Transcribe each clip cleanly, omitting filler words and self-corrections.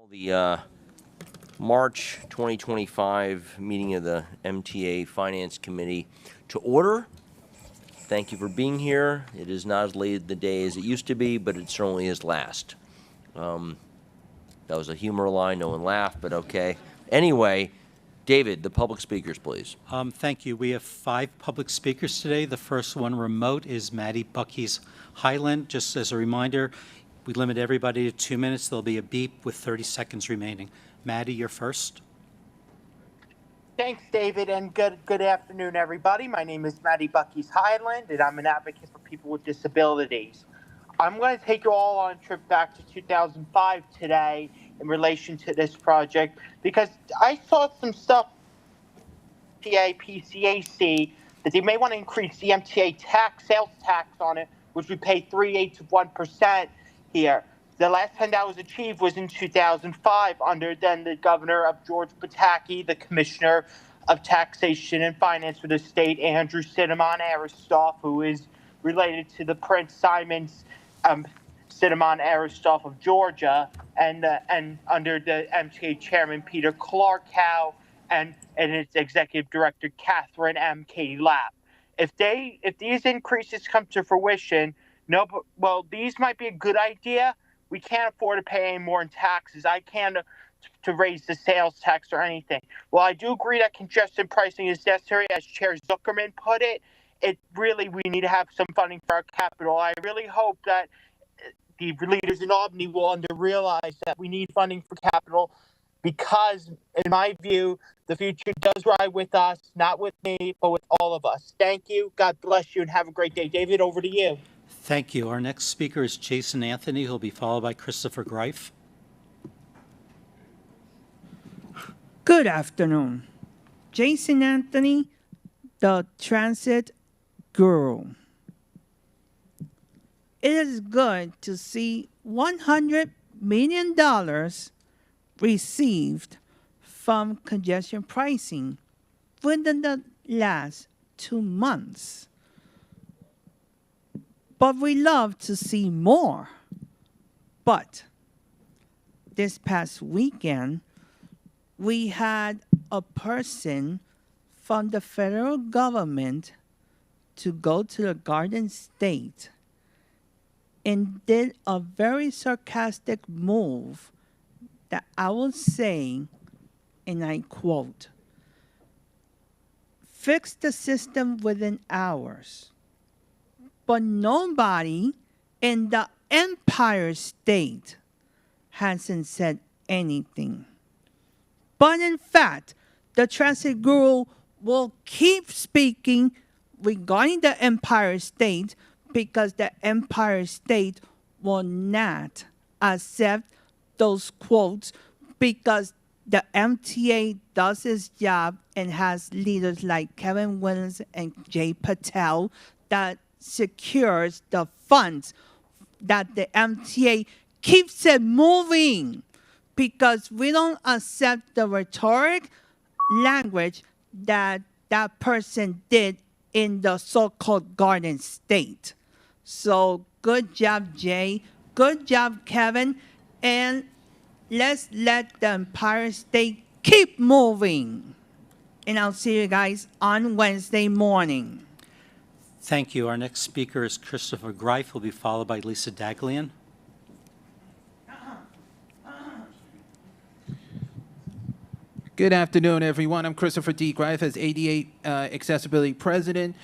Call the March 2025 meeting of the MTA Finance Committee to order. Thank you for being here. It is not as late in the day as it used to be, but it certainly is last. That was a humor line. No one laughed, but okay. Anyway, David, the public speakers, please. Thank you. We have 5 public speakers today. The first one remote is Maddie Bucky's Highland. Just as a reminder, we limit everybody to 2 minutes. There'll be a beep with 30 seconds remaining. Maddie, you're first. Thanks, David, and good afternoon, everybody. My name is Maddie Bucky's Highland, and I'm an advocate for people with disabilities. I'm going to take you all on a trip back to 2005 today in relation to this project because I saw some stuff MTA PCAC that they may want to increase the MTA sales tax on it, which we pay 3/8 of 1% here. The last time that was achieved was in 2005 under then the governor of George Pataki, the commissioner of taxation and finance for the state, Andrew Cinnamon Aristoff, who is related to the Prince Simon's Cinnamon Aristoff of Georgia, and under the MTA chairman Peter Clarkow and its executive director Catherine M. Katie Lapp. If these increases come to fruition, these might be a good idea. We can't afford to pay any more in taxes. I can't to raise the sales tax or anything. Well, I do agree that congestion pricing is necessary, as Chair Zuckerman put it. We need to have some funding for our capital. I really hope that the leaders in Albany will realize that we need funding for capital because, in my view, the future does ride with us, not with me, but with all of us. Thank you. God bless you, and have a great day. David, over to you. Thank you. Our next speaker is Jason Anthony, who'll be followed by Christopher Greif. Good afternoon. Jason Anthony, the transit guru. It is good to see $100 million received from congestion pricing within the last 2 months. But we love to see more. But this past weekend, we had a person from the federal government to go to the Garden State and did a very sarcastic move that I will say, and I quote, "Fix the system within hours." But nobody in the Empire State hasn't said anything. But in fact, the transit guru will keep speaking regarding the Empire State because the Empire State will not accept those quotes because the MTA does its job and has leaders like Kevin Williams and Jay Patel that secures the funds that the MTA keeps it moving because we don't accept the rhetoric language that that person did in the so-called Garden State. So good job, Jay. Good job, Kevin. And let's let the Empire State keep moving. And I'll see you guys on Wednesday morning. Thank you. Our next speaker is Christopher Greif, who'll be followed by Lisa Daglian. Good afternoon, everyone. I'm Christopher D. Greif as ADA Accessibility President.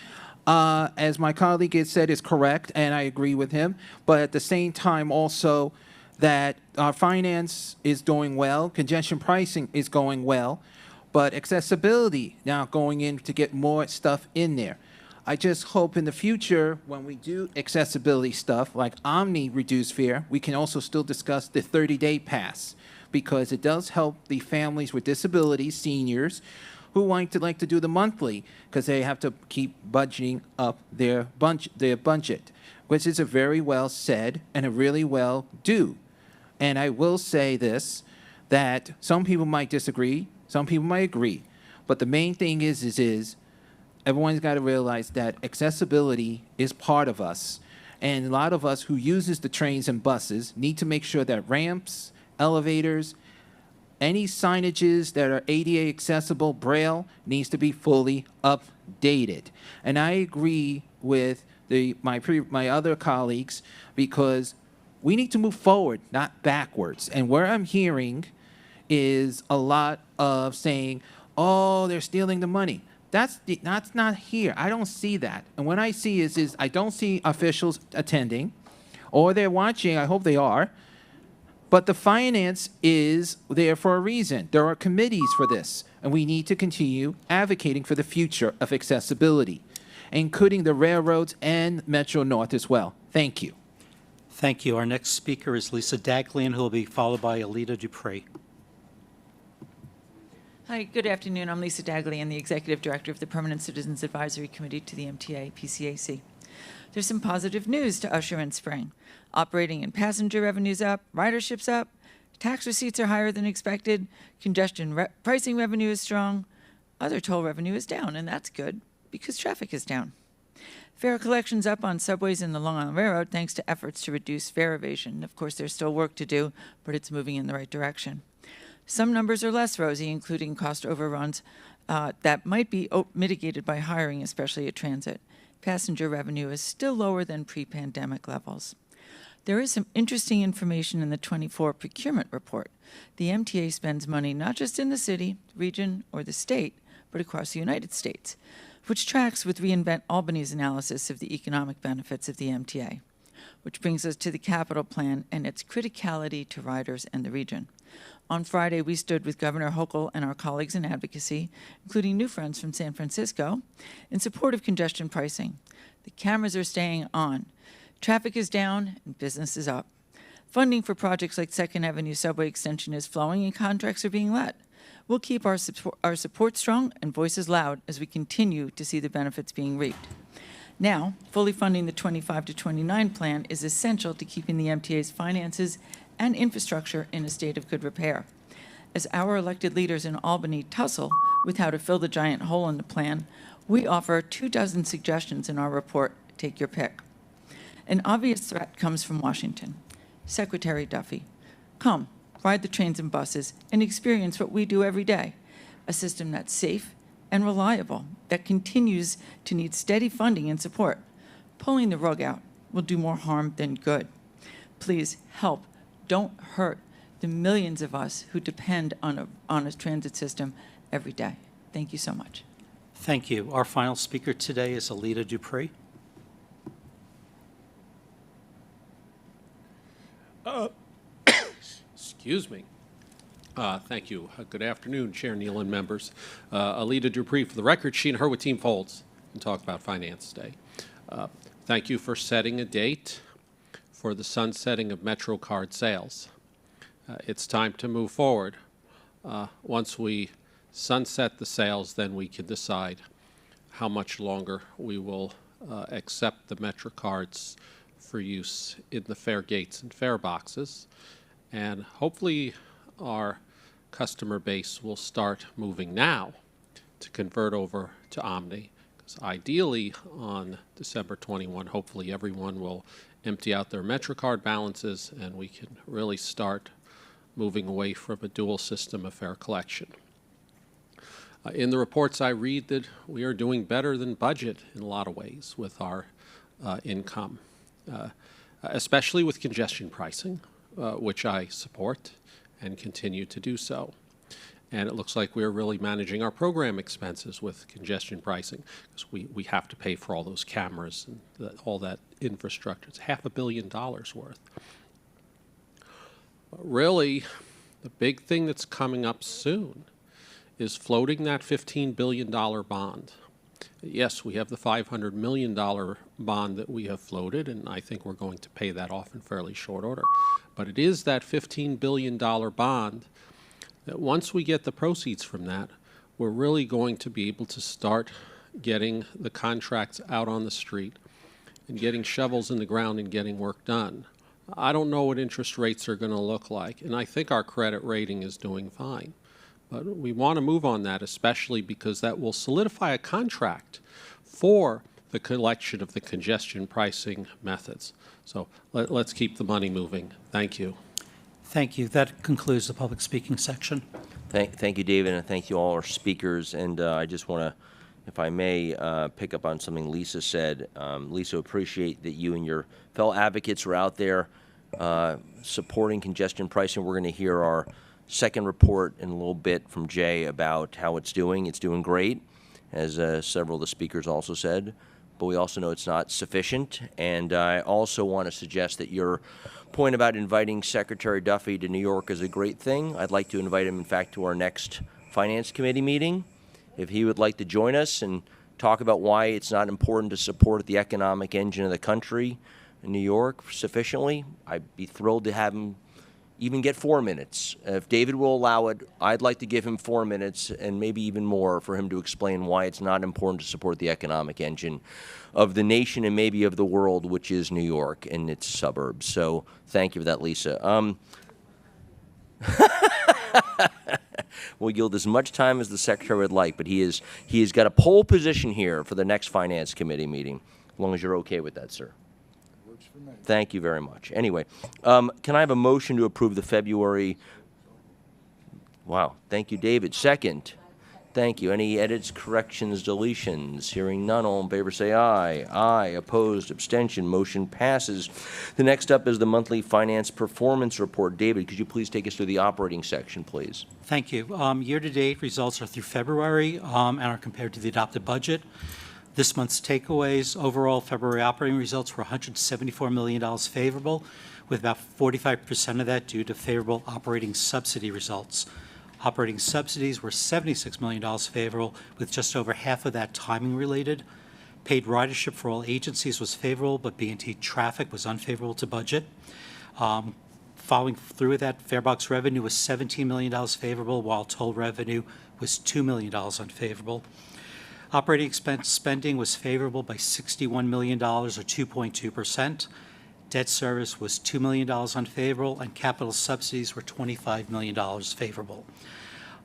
As my colleague had said, is correct, and I agree with him. But at the same time, also, that our finance is doing well, congestion pricing is going well, but accessibility now going in to get more stuff in there. I just hope in the future, when we do accessibility stuff like Omni reduced fare, we can also still discuss the 30-day pass because it does help the families with disabilities, seniors, who like to do the monthly because they have to keep budgeting up their budget, which is a very well said and a really well do. And I will say this, that some people might disagree, some people might agree, but the main thing is everyone's got to realize that accessibility is part of us. And a lot of us who uses the trains and buses need to make sure that ramps, elevators, any signages that are ADA accessible Braille needs to be fully updated. And I agree with my other colleagues because we need to move forward, not backwards. And where I'm hearing is a lot of saying, oh, they're stealing the money. That's not here. I don't see that. And what I see is I don't see officials attending, or they're watching. I hope they are. But the finance is there for a reason. There are committees for this, and we need to continue advocating for the future of accessibility, including the railroads and Metro North as well. Thank you. Thank you. Our next speaker is Lisa Daglian, who will be followed by Alita Dupree. Hi, good afternoon. I'm Lisa Daglian, the Executive Director of the Permanent Citizens Advisory Committee to the MTA PCAC. There's some positive news to usher in spring. Operating and passenger revenues up, ridership's up, tax receipts are higher than expected, congestion pricing revenue is strong, other toll revenue is down, and that's good because traffic is down. Fare collection's up on subways in the Long Island Railroad thanks to efforts to reduce fare evasion. Of course, there's still work to do, but it's moving in the right direction. Some numbers are less rosy, including cost overruns that might be mitigated by hiring, especially at transit. Passenger revenue is still lower than pre-pandemic levels. There is some interesting information in the 24 procurement report. The MTA spends money not just in the city, region, or the state, but across the United States, which tracks with reInvent Albany's analysis of the economic benefits of the MTA, which brings us to the capital plan and its criticality to riders and the region. On Friday, we stood with Governor Hochul and our colleagues in advocacy, including new friends from San Francisco, in support of congestion pricing. The cameras are staying on. Traffic is down and business is up. Funding for projects like 2nd Avenue subway extension is flowing and contracts are being let. We'll keep our support strong and voices loud as we continue to see the benefits being reaped. Now, fully funding the 25 to 29 plan is essential to keeping the MTA's finances and infrastructure in a state of good repair. As our elected leaders in Albany tussle with how to fill the giant hole in the plan, we offer 24 suggestions in our report. Take your pick. An obvious threat comes from Washington. Secretary Duffy, come, ride the trains and buses and experience what we do every day, a system that's safe and reliable, that continues to need steady funding and support. Pulling the rug out will do more harm than good. Please help. Don't hurt the millions of us who depend on a transit system every day. Thank you so much. Thank you. Our final speaker today is Alita Dupree. Excuse me. Thank you. Good afternoon, Chair Neal and members. Alita Dupree for the record. She and her with Team Folds and talk about Finance Day. Thank you for setting a date for the sunsetting of MetroCard sales. It's time to move forward. Once we sunset the sales, then we can decide how much longer we will accept the MetroCards for use in the fare gates and fare boxes. And hopefully our customer base will start moving now to convert over to Omni. Because ideally on December 21, hopefully everyone will empty out their MetroCard balances and we can really start moving away from a dual system of fare collection. In the reports I read that we are doing better than budget in a lot of ways with our income, especially with congestion pricing, which I support and continue to do so. And it looks like we're really managing our program expenses with congestion pricing because we have to pay for all those cameras and all that infrastructure. It's $500 million worth. But really, the big thing that's coming up soon is floating that $15 billion bond. Yes, we have the $500 million bond that we have floated, and I think we're going to pay that off in fairly short order. But it is that $15 billion bond that once we get the proceeds from that, we're really going to be able to start getting the contracts out on the street and getting shovels in the ground and getting work done. I don't know what interest rates are going to look like, and I think our credit rating is doing fine. But we want to move on that, especially because that will solidify a contract for the collection of the congestion pricing methods. So let's keep the money moving. Thank you. Thank you. That concludes the public speaking section. Thank you, David, and thank you all our speakers. And I just want to, if I may, pick up on something Lisa said. Lisa, appreciate that you and your fellow advocates were out there supporting congestion pricing. We're going to hear our second report in a little bit from Jay about how it's doing. It's doing great, as several of the speakers also said. But we also know it's not sufficient. And I also want to suggest that your point about inviting Secretary Duffy to New York is a great thing. I'd like to invite him, in fact, to our next Finance Committee meeting. If he would like to join us and talk about why it's not important to support the economic engine of the country in New York sufficiently, I'd be thrilled to have him even get 4 minutes. If David will allow it, I'd like to give him 4 minutes and maybe even more for him to explain why it's not important to support the economic engine of the nation and maybe of the world, which is New York and its suburbs. So thank you for that, Lisa. We'll yield as much time as the Secretary would like, but he has got a pole position here for the next Finance Committee meeting, as long as you're okay with that, sir. Thank you very much. Anyway, can I have a motion to approve the February? Wow. Thank you, David. Second. Thank you. Any edits, corrections, deletions? Hearing none, all in favor say aye. Aye. Opposed, abstention, motion passes. The next up is the monthly finance performance report. David, could you please take us through the operating section, please? Thank you. Year-to-date results are through February and are compared to the adopted budget. This month's takeaways: overall February operating results were $174 million favorable, with about 45% of that due to favorable operating subsidy results. Operating subsidies were $76 million favorable, with just over half of that timing related. Paid ridership for all agencies was favorable, but B&T traffic was unfavorable to budget. Following through with that, farebox revenue was $17 million favorable, while toll revenue was $2 million unfavorable. Operating expense spending was favorable by $61 million, or 2.2%. Debt service was $2 million unfavorable, and capital subsidies were $25 million favorable.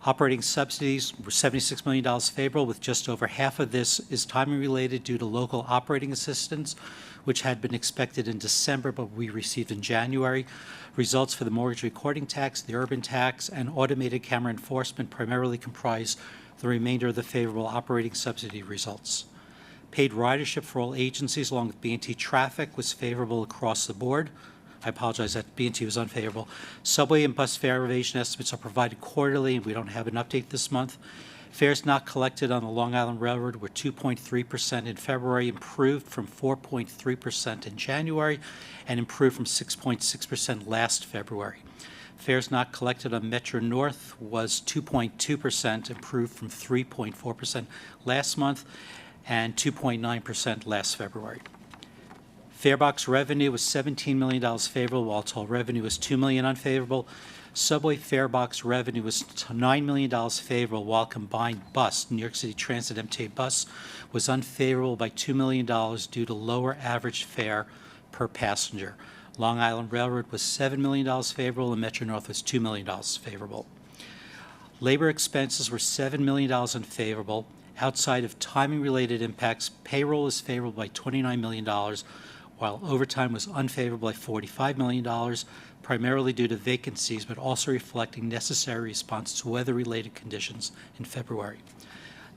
Operating subsidies were $76 million favorable, with just over half of this is timing related due to local operating assistance, which had been expected in December but we received in January. Results for the mortgage recording tax, the urban tax, and automated camera enforcement primarily comprise the remainder of the favorable operating subsidy results. Paid ridership for all agencies, along with B&T traffic, was favorable across the board. I apologize that B&T was unfavorable. Subway and bus fare evasion estimates are provided quarterly, and we don't have an update this month. Fares not collected on the Long Island Railroad were 2.3% in February, improved from 4.3% in January, and improved from 6.6% last February. Fares not collected on Metro North was 2.2%, improved from 3.4% last month, and 2.9% last February. Farebox revenue was $17 million favorable, while toll revenue was $2 million unfavorable. Subway farebox revenue was $9 million favorable, while combined bus, New York City Transit MTA bus, was unfavorable by $2 million due to lower average fare per passenger. Long Island Railroad was $7 million favorable, and Metro North was $2 million favorable. Labor expenses were $7 million unfavorable. Outside of timing-related impacts, payroll is favorable by $29 million, while overtime was unfavorable by $45 million, primarily due to vacancies, but also reflecting necessary response to weather-related conditions in February.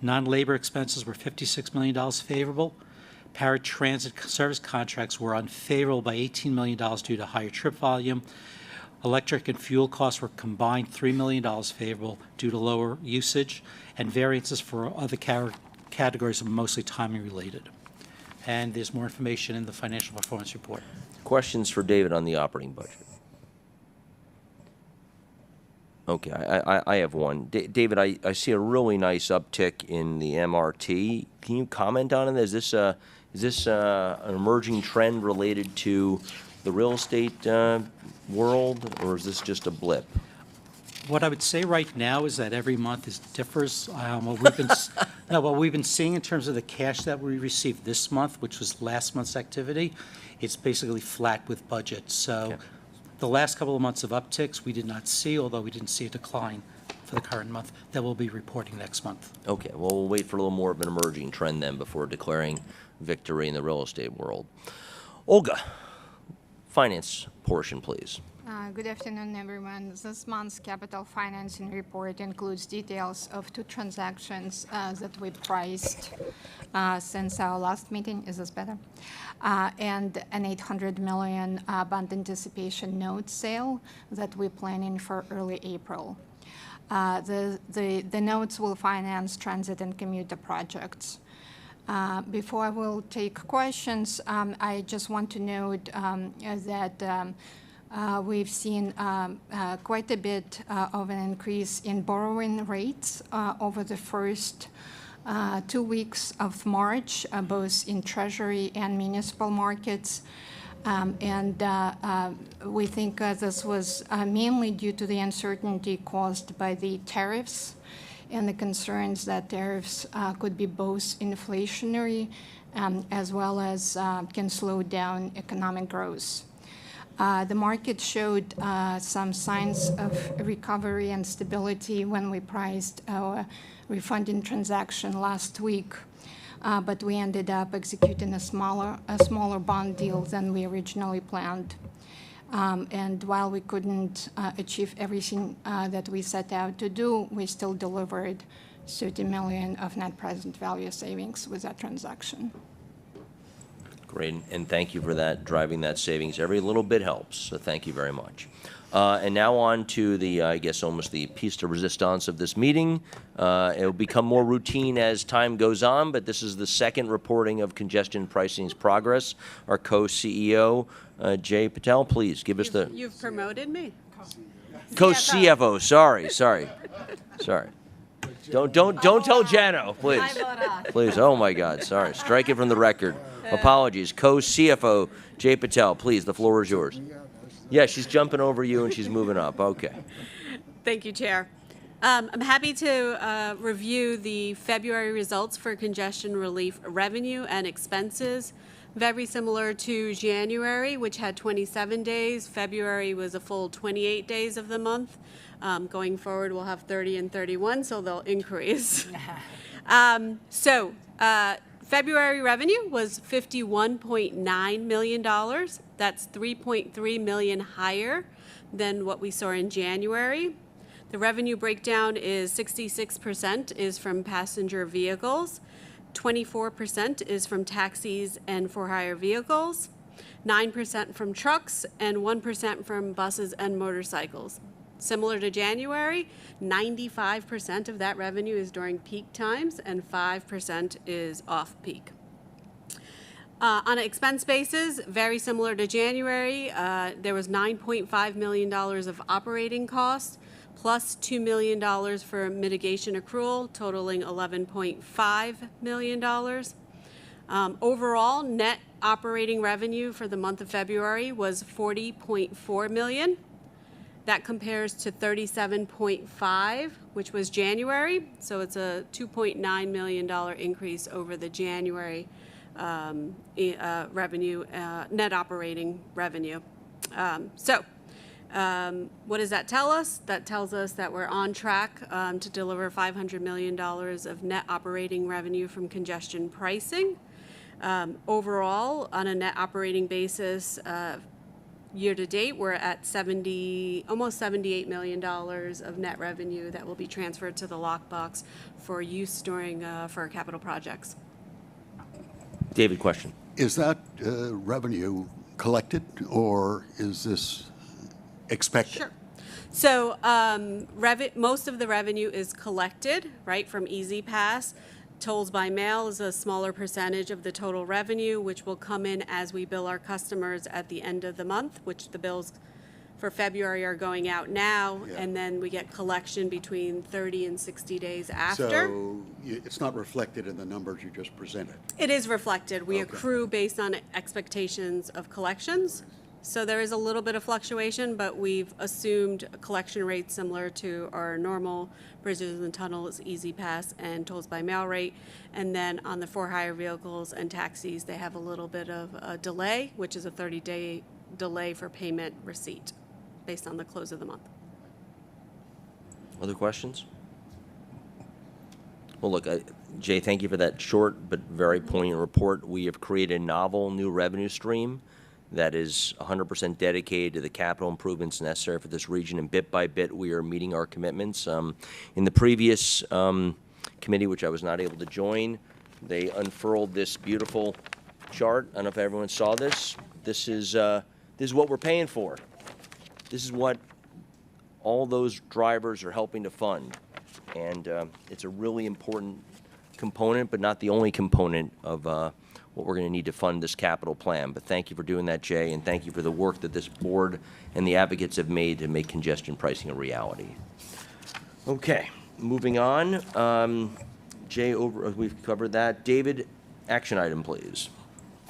Non-labor expenses were $56 million favorable. Paratransit service contracts were unfavorable by $18 million due to higher trip volume. Electric and fuel costs were combined $3 million favorable due to lower usage, and variances for other categories are mostly timing related. And there's more information in the financial performance report. Questions for David on the operating budget? Okay, I have one. David, I see a really nice uptick in the MRT. Can you comment on it? Is this an emerging trend related to the real estate world, or is this just a blip? What I would say right now is that every month differs. What we've been seeing in terms of the cash that we received this month, which was last month's activity, it's basically flat with budget. So Okay. The last couple of months of upticks we did not see, although we didn't see a decline for the current month that we'll be reporting next month. Okay, well, we'll wait for a little more of an emerging trend then before declaring victory in the real estate world. Olga, finance portion, please. Good afternoon, everyone. This month's capital financing report includes details of 2 transactions that we priced since our last meeting. Is this better? And an $800 million bond anticipation note sale that we're planning for early April. The notes will finance transit and commuter projects. Before I will take questions, I just want to note that we've seen quite a bit of an increase in borrowing rates over the first 2 weeks of March, both in Treasury and municipal markets. We think this was mainly due to the uncertainty caused by the tariffs and the concerns that tariffs could be both inflationary as well as can slow down economic growth. The market showed some signs of recovery and stability when we priced our refunding transaction last week, but we ended up executing a smaller bond deal than we originally planned. And while we couldn't achieve everything that we set out to do, we still delivered $30 million of net present value savings with that transaction. Great, and thank you for that, driving that savings. Every little bit helps, so thank you very much. And now on to the, I guess, almost the piece de resistance of this meeting. It will become more routine as time goes on, but this is the second reporting of congestion pricing's progress. Our co-CEO, Jay Patel, please give us the... You've promoted me. Co-CFO, sorry. Don't tell Jano, please. Please, oh my God, sorry. Strike it from the record. Apologies. Co-CFO Jay Patel, please, the floor is yours. Yeah, she's jumping over you and she's moving up. Okay. Thank you, Chair. I'm happy to review the February results for congestion relief revenue and expenses. Very similar to January, which had 27 days. February was a full 28 days of the month. Going forward, we'll have 30 and 31, so they'll increase. February revenue was $51.9 million. That's $3.3 million higher than what we saw in January. The revenue breakdown is 66% is from passenger vehicles, 24% is from taxis and for-hire vehicles, 9% from trucks, and 1% from buses and motorcycles. Similar to January, 95% of that revenue is during peak times and 5% is off-peak. On an expense basis, very similar to January, there was $9.5 million of operating costs plus $2 million for mitigation accrual, totaling $11.5 million. Overall, net operating revenue for the month of February was $40.4 million. That compares to $37.5, which was January, so it's a $2.9 million increase over the January revenue, net operating revenue. What does that tell us? That tells us that we're on track to deliver $500 million of net operating revenue from congestion pricing. Overall, on a net operating basis, year to date, we're at almost $78 million of net revenue that will be transferred to the lockbox for use during for capital projects. David, question. Is that revenue collected, or is this expected? Sure. So most of the revenue is collected, right, from Easy Pass. Tolls by mail is a smaller percentage of the total revenue, which will come in as we bill our customers at the end of the month, which the bills for February are going out now, and then we get collection between 30 and 60 days after. So it's not reflected in the numbers you just presented? It is reflected. We Okay. accrue based on expectations of collections. So there is a little bit of fluctuation, but we've assumed a collection rate similar to our normal bridges and tunnels, Easy Pass, and tolls by mail rate. And then on the for-hire vehicles and taxis, they have a little bit of a delay, which is a 30-day delay for payment receipt based on the close of the month. Other questions? Well, look, Jay, thank you for that short but very poignant report. We have created a novel new revenue stream that is 100% dedicated to the capital improvements necessary for this region, and bit by bit, we are meeting our commitments. In the previous committee, which I was not able to join, they unfurled this beautiful chart. I don't know if everyone saw this. This is what we're paying for. This is what all those drivers are helping to fund. And it's a really important component, but not the only component of what we're going to need to fund this capital plan. But thank you for doing that, Jay, and thank you for the work that this board and the advocates have made to make congestion pricing a reality. Okay, moving on. Jay, we've covered that. David, action item, please.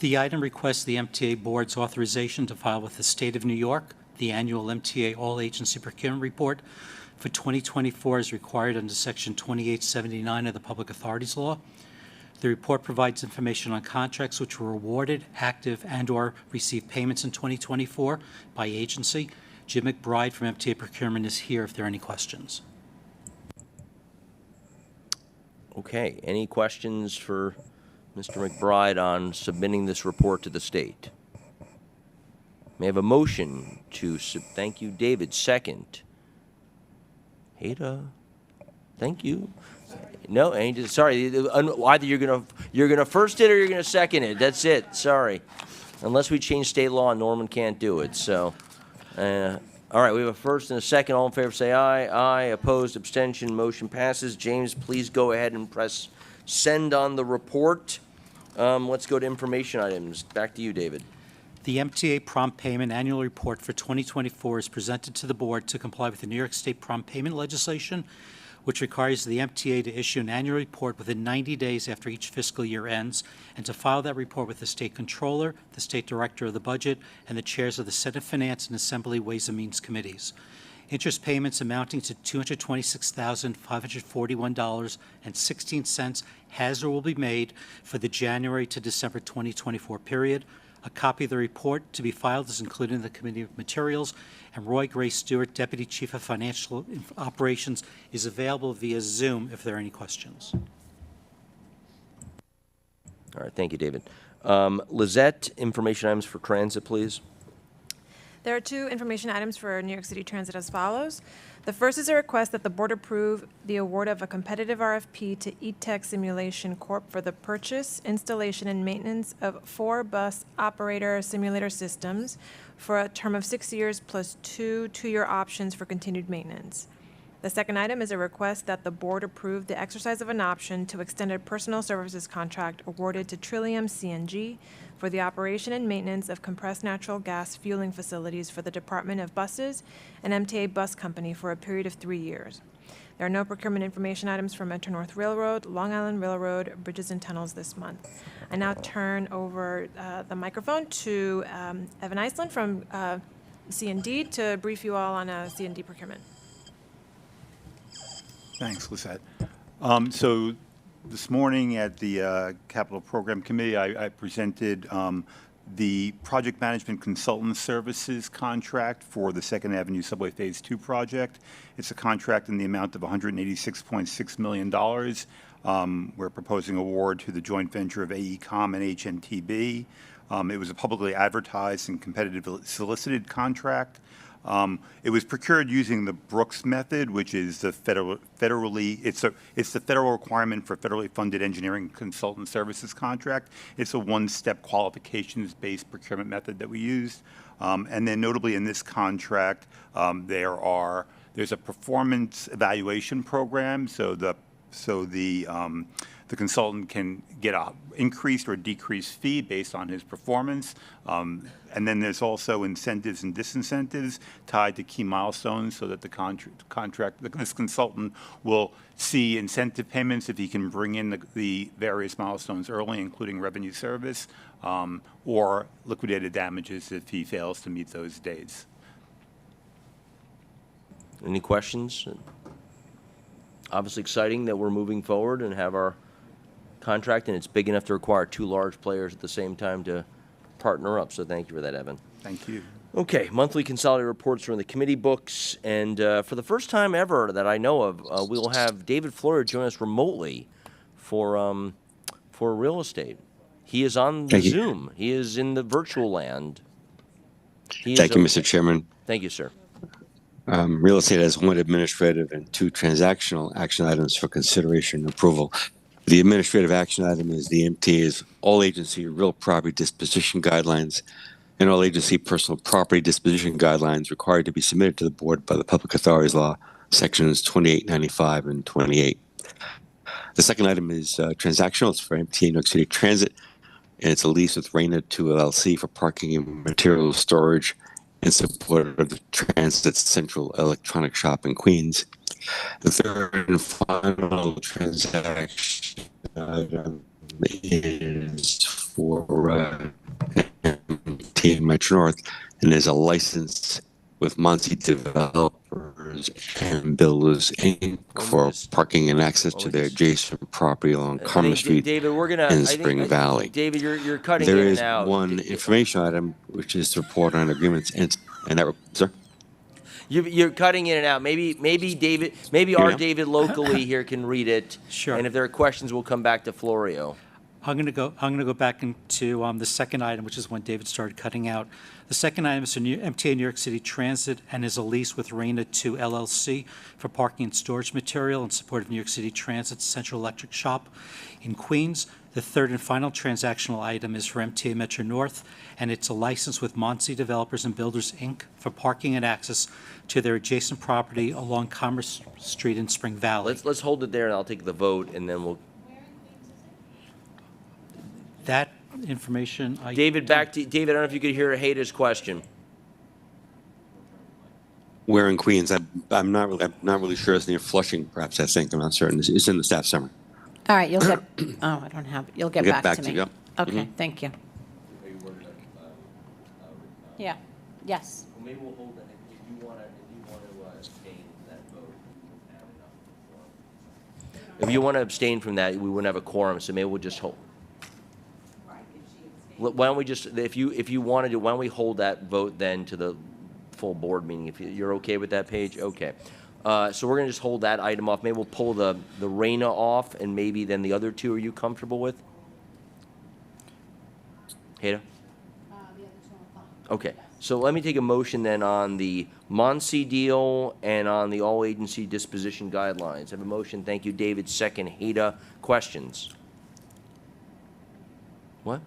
The item requests the MTA Board's authorization to file with the State of New York the annual MTA All-Agency Procurement Report for 2024 as required under Section 2879 of the Public Authorities Law. The report provides information on contracts which were awarded, active, and/or received payments in 2024 by agency. Jim McBride from MTA Procurement is here if there are any questions. Okay, any questions for Mr. McBride on submitting this report to the state? May I have a motion to thank you, David. Second. Ada. Thank you. No, sorry. Either you're gonna first it or you're gonna second it. That's it. Sorry. Unless we change state law, Norman can't do it. So, all right. We have a first and a second. All in favor, say aye. Aye. Opposed. Abstention. Motion passes. James, please go ahead and press send on the report. Let's go to information items. Back to you, David. The MTA Prompt Payment Annual Report for 2024 is presented to the Board to comply with the New York State prompt payment legislation, which requires the MTA to issue an annual report within 90 days after each fiscal year ends, and to file that report with the State Controller, the State Director of the Budget, and the chairs of the Senate Finance and Assembly Ways and Means Committees. Interest payments amounting to $226,541.16 has or will be made for the January to December 2024 period. A copy of the report to be filed is included in the Committee of Materials, and Roy Gray Stewart, Deputy Chief of Financial Operations, is available via Zoom if there are any questions. All right, thank you, David. Lizette, information items for transit, please. There are two information items for New York City Transit as follows. The first is a request that the board approve the award of a competitive RFP to E-Tech Simulation Corp. For the purchase, installation, and maintenance of 4 bus operator simulator systems for a term of 6 years plus 2 two-year options for continued maintenance. The second item is a request that the board approve the exercise of an option to extend a personal services contract awarded to Trillium CNG for the operation and maintenance of compressed natural gas fueling facilities for the Department of Buses and MTA Bus Company for a period of 3 years. There are no procurement information items for Metro North Railroad, Long Island Railroad, Bridges and Tunnels this month. I now turn over the microphone to Evan Iceland from C&D to brief you all on C&D procurement. Thanks, Lisette. So this morning at the Capital Program Committee, I presented the Project Management Consultant Services contract for the 2nd Avenue Subway Phase 2 project. It's a contract in the amount of $186.6 million. We're proposing award to the joint venture of AECOM and HNTB. It was a publicly advertised and competitively solicited contract. It was procured using the Brooks method, which is the it's the federal requirement for federally funded engineering consultant services contract. It's a one-step qualifications-based procurement method that we used. And then notably in this contract, there's a performance evaluation program. So the consultant can get a increased or decreased fee based on his performance. And then there's also incentives and disincentives tied to key milestones so that this consultant will see incentive payments if he can bring in the various milestones early, including revenue service, or liquidated damages if he fails to meet those dates. Any questions? Obviously exciting that we're moving forward and have our contract, and it's big enough to require 2 large players at the same time to partner up. So thank you for that, Evan. Thank you. Okay, monthly consolidated reports are in the committee books, and for the first time ever that I know of, we will have David Floyer join us remotely for real estate. He is on the Zoom. He is in the virtual land. Thank you, Mr. Chairman. Thank you, sir. Real estate has one administrative and two transactional action items for consideration and approval. The administrative action item is the MTA's all-agency real property disposition guidelines and all-agency personal property disposition guidelines required to be submitted to the board by the Public Authorities Law, sections 2895 and 28. The second item is transactional. It's for MTA New York City Transit, and it's a lease with Raina 2 LLC for parking and material storage in support of the Transit Central Electronic Shop in Queens. The third and final transaction item is for MTA Metro North, and there's a license with Muncie Developers and Builders Inc. for parking and access to their adjacent property along Commerce Street David, we're gonna, in Spring Valley. David, you're cutting There in is and out. one information item, which is to report on agreements, and that, sir? You're cutting in and out. Maybe David, maybe our Yeah. David locally here can read it. Sure. And if there are questions, we'll come back to Florio. I'm going to go back into the second item, which is when David started cutting out. The second item is for MTA New York City Transit and is a lease with Raina 2 LLC for parking and storage material in support of New York City Transit's Central Electric Shop in Queens. The third and final transactional item is for MTA Metro North, and it's a license with Muncie Developers and Builders, Inc. for parking and access to their adjacent property along Commerce Street in Spring Valley. Let's hold it there, and I'll take the vote, and then we'll. That information, David, back to David. I don't know if you could hear Haida's question. Where in Queens? I'm not really sure. It's near Flushing, perhaps. I think I'm not certain. It's in the staff summary. All right, you'll get, oh, I don't have it. You'll get I'll back to me. you. Yep. Okay, thank you. Yeah, yes. Well, maybe we'll hold it. If you want to abstain from that vote, if you want to abstain from that, we wouldn't have a quorum. So maybe we'll just hold. Why don't we just, if you want to do, why don't we hold that vote then to the full board meeting? If you're okay with that, Paige? Okay. So we're going to just hold that item off. Maybe we'll pull the Raina off, and maybe then the other two, are you comfortable with? Haida? Okay. So let me take a motion then on the Muncie deal and on the all-agency disposition guidelines. I have a motion. Thank you, David. Second, Haida. Questions? What?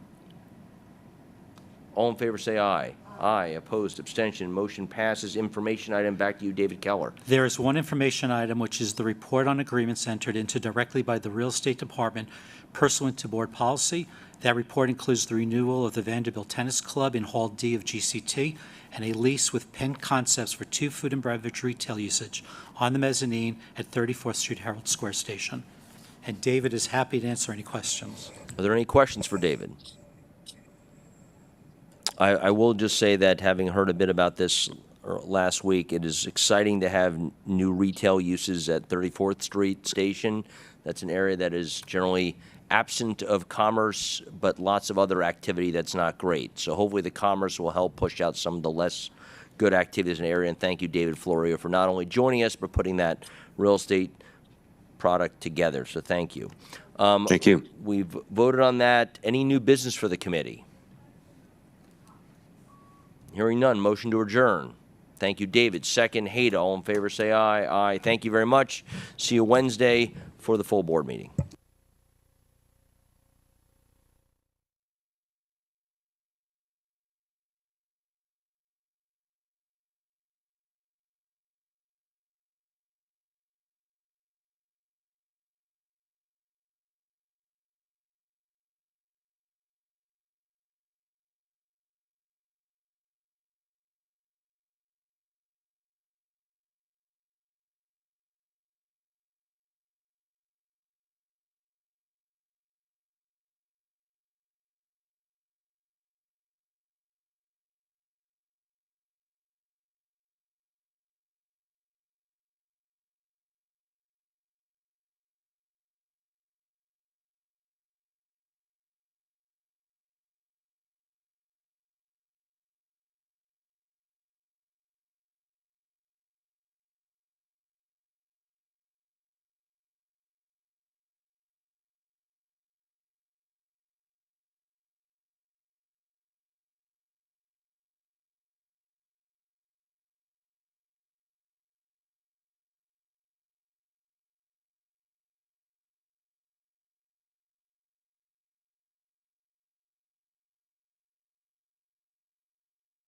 All in favor say aye. Aye. Opposed, abstention, motion passes. Information item, back to you, David Keller. There is one information item, which is the report on agreements entered into directly by the Real Estate Department pursuant to board policy. That report includes the renewal of the Vanderbilt Tennis Club in Hall D of GCT and a lease with Penn Concepts for 2 food and beverage retail usage on the mezzanine at 34th Street Herald Square Station. And David is happy to answer any questions. Are there any questions for David? I will just say that having heard a bit about this last week, it is exciting to have new retail uses at 34th Street Station. That's an area that is generally absent of commerce, but lots of other activity that's not great. So hopefully the commerce will help push out some of the less good activities in the area. And thank you, David Florio, for not only joining us, but putting that real estate product together. So thank you. Thank you. We've voted on that. Any new business for the committee? Hearing none, motion to adjourn. Thank you, David. Second, Haida. All in favor say aye. Aye. Thank you very much. See you Wednesday for the full board meeting.